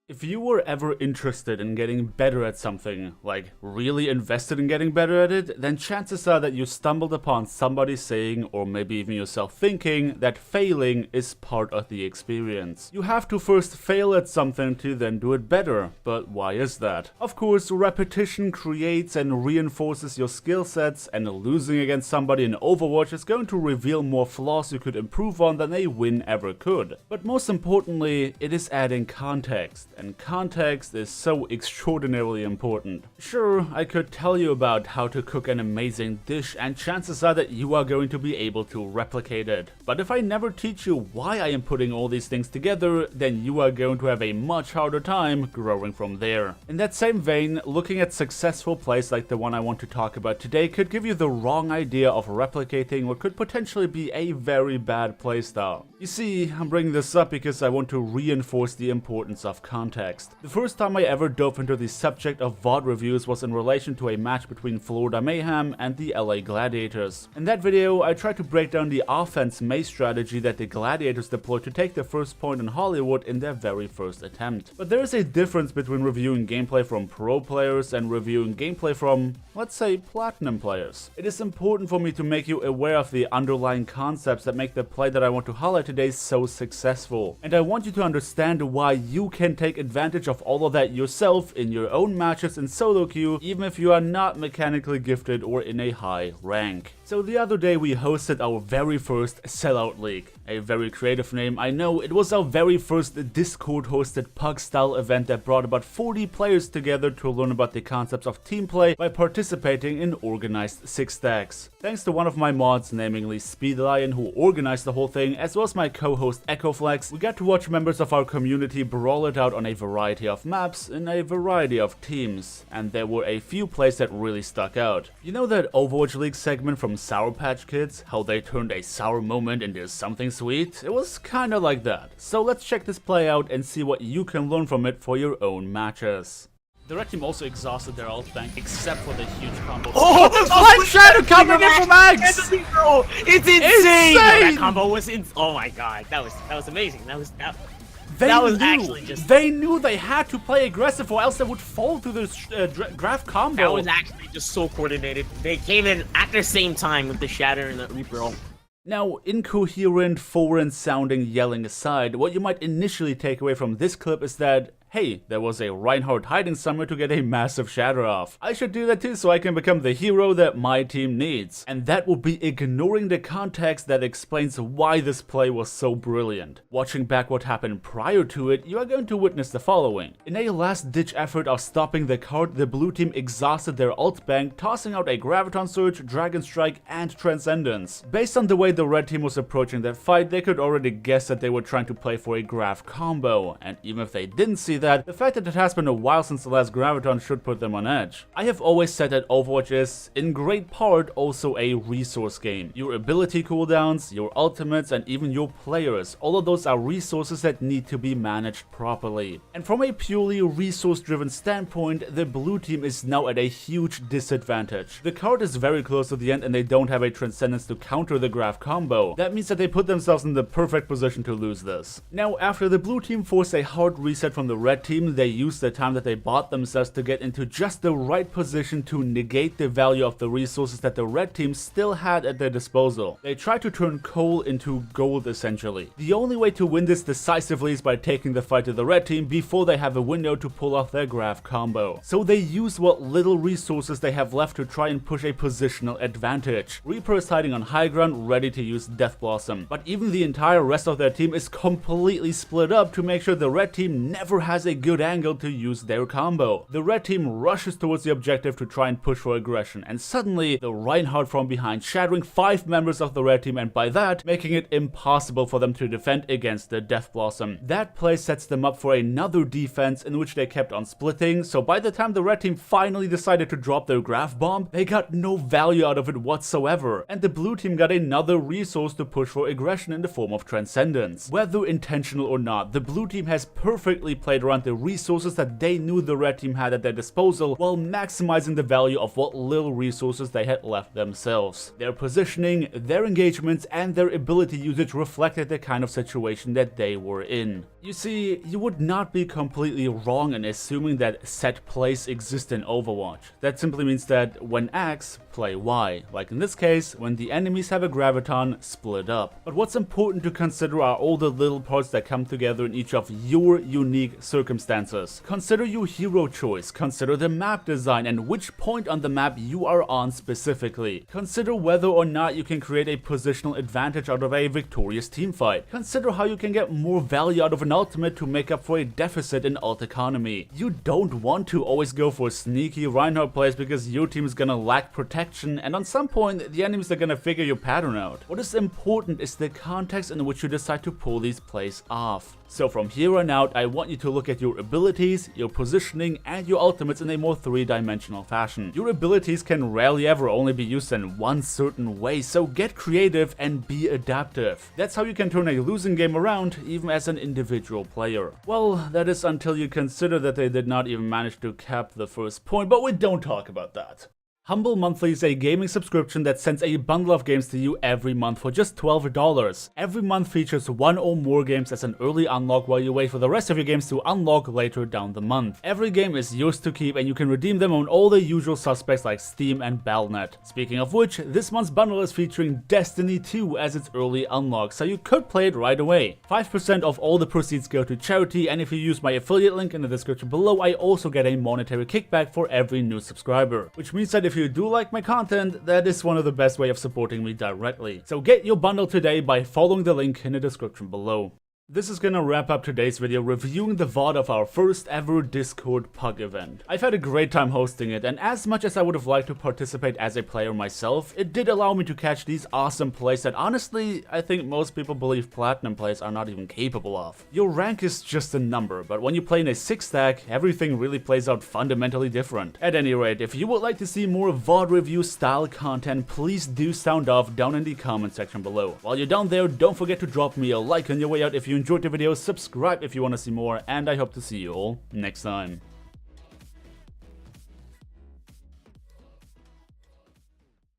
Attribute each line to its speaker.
Speaker 1: If you were ever interested in getting better at something, like really invested in getting better at it, then chances are that you stumbled upon somebody saying, or maybe even yourself thinking, that failing is part of the experience. You have to first fail at something to then do it better, but why is that? Of course, repetition creates and reinforces your skill sets, and losing against somebody in Overwatch is going to reveal more flaws you could improve on than a win ever could. But most importantly, it is adding context. And context is so extraordinarily important. Sure, I could tell you about how to cook an amazing dish, and chances are that you are going to be able to replicate it. But if I never teach you why I am putting all these things together, then you are going to have a much harder time growing from there. In that same vein, looking at successful plays like the one I want to talk about today could give you the wrong idea of replicating what could potentially be a very bad playstyle. You see, I'm bringing this up because I want to reinforce the importance of context. The first time I ever dove into the subject of VOD reviews was in relation to a match between Florida Mayhem and the LA Gladiators. In that video, I tried to break down the offense maze strategy that the Gladiators deployed to take their first point in Hollywood in their very first attempt. But there is a difference between reviewing gameplay from pro players and reviewing gameplay from, let's say, platinum players. It is important for me to make you aware of the underlying concepts that make the play that I want to highlight today so successful. And I want you to understand why you can take advantage of all of that yourself in your own matches in solo queue, even if you are not mechanically gifted or in a high rank. So the other day we hosted our very first Sellout League. A very creative name, I know. It was our very first Discord hosted pug style event that brought about 40 players together to learn about the concepts of team play by participating in organized 6 stacks. Thanks to one of my mods, namely Speedlion, who organized the whole thing, as well as my co-host EchoFlex, we got to watch members of our community brawl it out on a variety of maps in a variety of teams, and there were a few plays that really stuck out. You know that Overwatch League segment from Sour Patch Kids? How they turned a sour moment into something sweet? It was kinda like that. So let's check this play out and see what you can learn from it for your own matches. The red team also exhausted their ult bank, except for the huge combo.
Speaker 2: Oh,
Speaker 1: Flash Shadow coming in from Max!
Speaker 2: It's insane! That combo was oh my god, that was amazing. That was actually just.
Speaker 1: They knew they had to play aggressive, or else they would fall through the graph combo.
Speaker 2: That was actually just so coordinated. They came in at the same time with the Shatter and the Reaper ult.
Speaker 1: Now, incoherent, foreign-sounding yelling aside, what you might initially take away from this clip is that, hey, there was a Reinhardt hiding somewhere to get a massive shatter off. I should do that too so I can become the hero that my team needs. And that will be ignoring the context that explains why this play was so brilliant. Watching back what happened prior to it, you are going to witness the following. In a last-ditch effort of stopping the card, the blue team exhausted their ult bank, tossing out a Graviton Surge, Dragon Strike, and Transcendence. Based on the way the red team was approaching that fight, they could already guess that they were trying to play for a graph combo, and even if they didn't see that, the fact that it has been a while since the last Graviton should put them on edge. I have always said that Overwatch is, in great part, also a resource game. Your ability cooldowns, your ultimates, and even your players, all of those are resources that need to be managed properly. And from a purely resource-driven standpoint, the blue team is now at a huge disadvantage. The card is very close to the end and they don't have a Transcendence to counter the graph combo. That means that they put themselves in the perfect position to lose this. Now, after the blue team forced a hard reset from the red team, they used the time that they bought themselves to get into just the right position to negate the value of the resources that the red team still had at their disposal. They tried to turn coal into gold essentially. The only way to win this decisively is by taking the fight to the red team before they have a window to pull off their graph combo. So they use what little resources they have left to try and push a positional advantage. Reaper is hiding on high ground, ready to use Death Blossom, but even the entire rest of their team is completely split up to make sure the red team never has a good angle to use their combo. The red team rushes towards the objective to try and push for aggression, and suddenly the Reinhardt from behind, shattering 5 members of the red team, and by that making it impossible for them to defend against the Death Blossom. That play sets them up for another defense in which they kept on splitting, so by the time the red team finally decided to drop their graph bomb, they got no value out of it whatsoever, and the blue team got another resource to push for aggression in the form of Transcendence. Whether intentional or not, the blue team has perfectly played around the resources that they knew the red team had at their disposal while maximizing the value of what little resources they had left themselves. Their positioning, their engagements, and their ability usage reflected the kind of situation that they were in. You see, you would not be completely wrong in assuming that set plays exist in Overwatch. That simply means that when X, play Y. Like in this case, when the enemies have a graviton, split up. But what's important to consider are all the little parts that come together in each of your unique circumstances. Consider your hero choice, consider the map design and which point on the map you are on specifically. Consider whether or not you can create a positional advantage out of a victorious teamfight. Consider how you can get more value out of an ultimate to make up for a deficit in ult economy. You don't want to always go for sneaky Reinhardt plays because your team is gonna lack protection, and on some point the enemies are gonna figure your pattern out. What is important is the context in which you decide to pull these plays off. So from here on out, I want you to look at your abilities, your positioning, and your ultimates in a more three-dimensional fashion. Your abilities can rarely ever only be used in one certain way, so get creative and be adaptive. That's how you can turn a losing game around, even as an individual player. Well, that is until you consider that they did not even manage to cap the first point, but we don't talk about that. Humble Monthly is a gaming subscription that sends a bundle of games to you every month for just $12. Every month features one or more games as an early unlock while you wait for the rest of your games to unlock later down the month. Every game is yours to keep and you can redeem them on all the usual suspects like Steam and Battle.net. Speaking of which, this month's bundle is featuring Destiny 2 as its early unlock, so you could play it right away. 5% of all the proceeds go to charity, and if you use my affiliate link in the description below, I also get a monetary kickback for every new subscriber. Which means that if you do like my content, that is one of the best way of supporting me directly. So get your bundle today by following the link in the description below. This is gonna wrap up today's video reviewing the VOD of our first ever Discord PUG event. I've had a great time hosting it, and as much as I would have liked to participate as a player myself, it did allow me to catch these awesome plays that honestly, I think most people believe Platinum players are not even capable of. Your rank is just a number, but when you play in a 6-stack, everything really plays out fundamentally different. At any rate, if you would like to see more VOD review style content, please do sound off down in the comment section below. While you're down there, don't forget to drop me a like on your way out if you enjoyed the video, subscribe if you want to see more, and I hope to see you all next time.